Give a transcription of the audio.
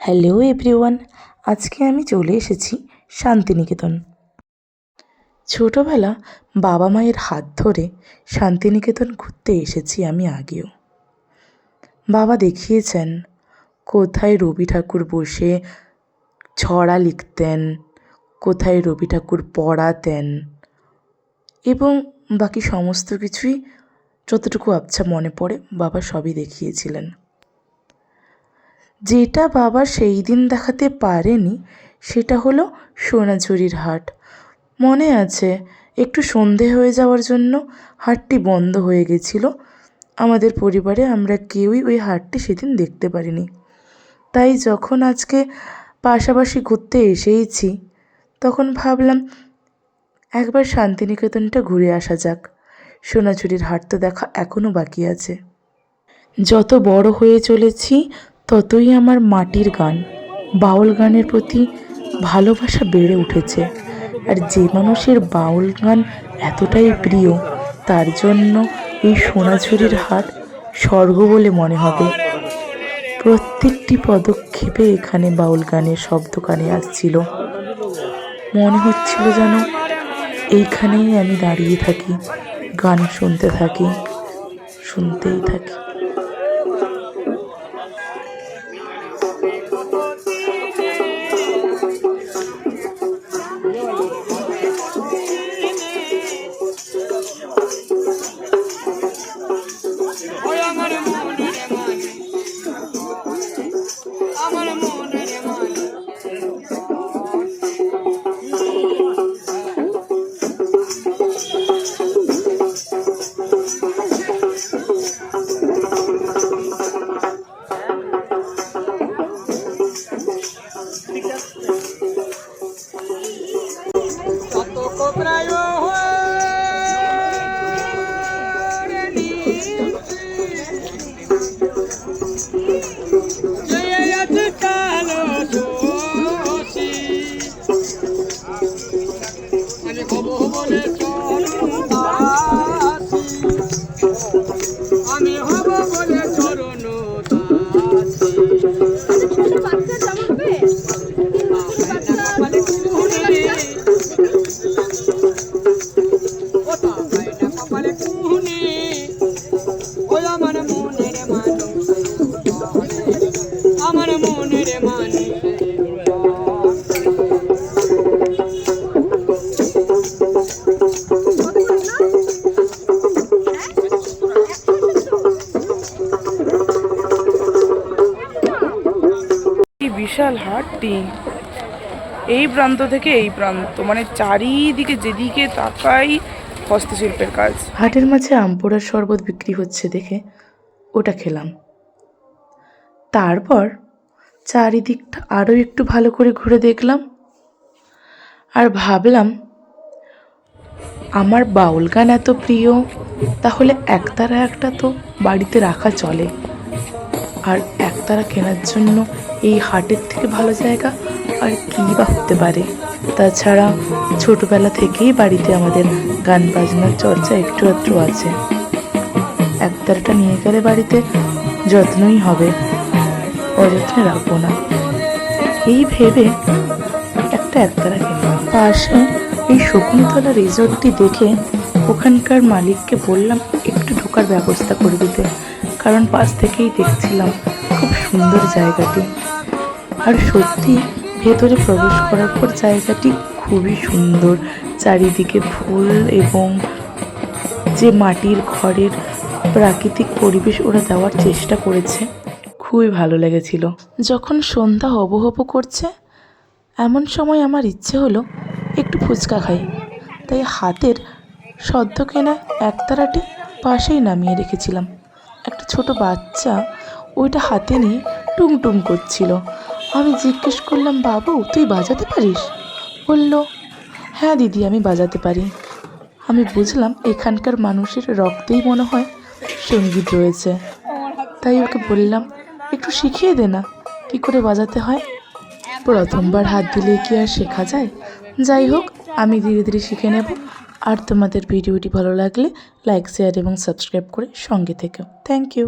Hello everyone, আজকে আমি চলে এসেছি শান্তিনিকেতন। ছোটোবেলা বাবা মায়ের হাত ধরে শান্তিনিকেতন ঘুরতে এসেছি আমি আগেও। বাবা দেখিয়েছেন কোথায় রবি ঠাকুর বসে ছড়া লিখতেন, কোথায় রবি ঠাকুর পড়াতেন এবং বাকি সমস্ত কিছুই যতটুকু আবছা মনে পড়ে বাবা সবই দেখিয়েছিলেন। যেটা বাবা সেই দিন দেখাতে পারেনি সেটা হলো সোনাঝুরির হাট। মনে আছে, একটু সন্ধে হয়ে যাওয়ার জন্য হাটটি বন্ধ হয়ে গেছিলো। আমাদের পরিবারে আমরা কেউই ওই হাটটি সেদিন দেখতে পারিনি। তাই যখন আজকে পাশাপাশি ঘুরতে এসেইছি তখন ভাবলাম একবার শান্তিনিকেতনটা ঘুরে আসা যাক। সোনাঝুরির হাট তো দেখা এখনও বাকি আছে। যত বড় হয়ে চলেছি ততই আমার মাটির গান, বাউল গানের প্রতি ভালোবাসা বেড়ে উঠেছে। আর যে মানুষের বাউল গান এতটাই প্রিয় তার জন্য এই সোনাঝুরির হাট স্বর্গ বলে মনে হবে। প্রত্যেকটি পদক্ষেপে এখানে বাউল গানের শব্দ কানে আসছিল। মনে হচ্ছিল যেন এইখানেই আমি দাঁড়িয়ে থাকি, গান শুনতে থাকি, শুনতেই থাকি। আমি হব বলে চরণ আমার মনের মানুষ বিশাল হাটটি, এই প্রান্ত থেকে এই প্রান্ত, মানে চারিদিকে যেদিকে তাকাই হস্তশিল্পের কাজ। হাটের মাঝে আমপোড়ার শরবত বিক্রি হচ্ছে দেখে ওটা খেলাম। তারপর চারিদিকটা আরও একটু ভালো করে ঘুরে দেখলাম আর ভাবলাম আমার বাউল গান এত প্রিয়, তাহলে একতারা একটা তো বাড়িতে রাখা চলে। আর একতারা কেনার জন্য এই হাটের থেকে ভালো জায়গা আর কী বা হতে পারে। তাছাড়া ছোটোবেলা থেকেই বাড়িতে আমাদের গান বাজনার চর্চা একটু আধটু আছে। একতারাটা নিয়ে গেলে বাড়িতে যত্নই হবে, অযত্নে রাখবো না, এই ভেবে একটা একতারা কিনলাম। পাশে এই শকুন্তলা রিসর্টটি দেখে ওখানকার মালিককে বললাম একটু ঢোকার ব্যবস্থা করে দিতে, কারণ পাশ থেকেই দেখছিলাম খুব সুন্দর জায়গাটি। আর সত্যি ভেতরে প্রবেশ করার পর জায়গাটি খুবই সুন্দর, চারিদিকে ফুল এবং যে মাটির ঘরের প্রাকৃতিক পরিবেশ ওরা দেওয়ার চেষ্টা করেছে, খুবই ভালো লেগেছিল। যখন সন্ধ্যা হবো হবো করছে এমন সময় আমার ইচ্ছে হলো একটু ফুচকা খাই, তাই হাতের সদ্য কেনা একতারাটি পাশেই নামিয়ে রেখেছিলাম। একটা ছোট বাচ্চা ওইটা হাতে নিয়ে টুংটুং করছিল। আমি জিজ্ঞেস করলাম, বাবু তুই বাজাতে পারিস? বলল, হ্যাঁ দিদি আমি বাজাতে পারি। আমি বুঝলাম এখানকার মানুষের রক্তেই মনে হয় সঙ্গীত রয়েছে। তাই ওকে বললাম, একটু শিখিয়ে দে না কী করে বাজাতে হয়। প্রথমবার হাত দিলে কি আর শেখা যায়? যাই হোক, আমি ধীরে ধীরে শিখে নেব। আর তোমাদের ভিডিওটি ভালো লাগলে লাইক, শেয়ার এবং সাবস্ক্রাইব করে সঙ্গে থেকো। Thank you.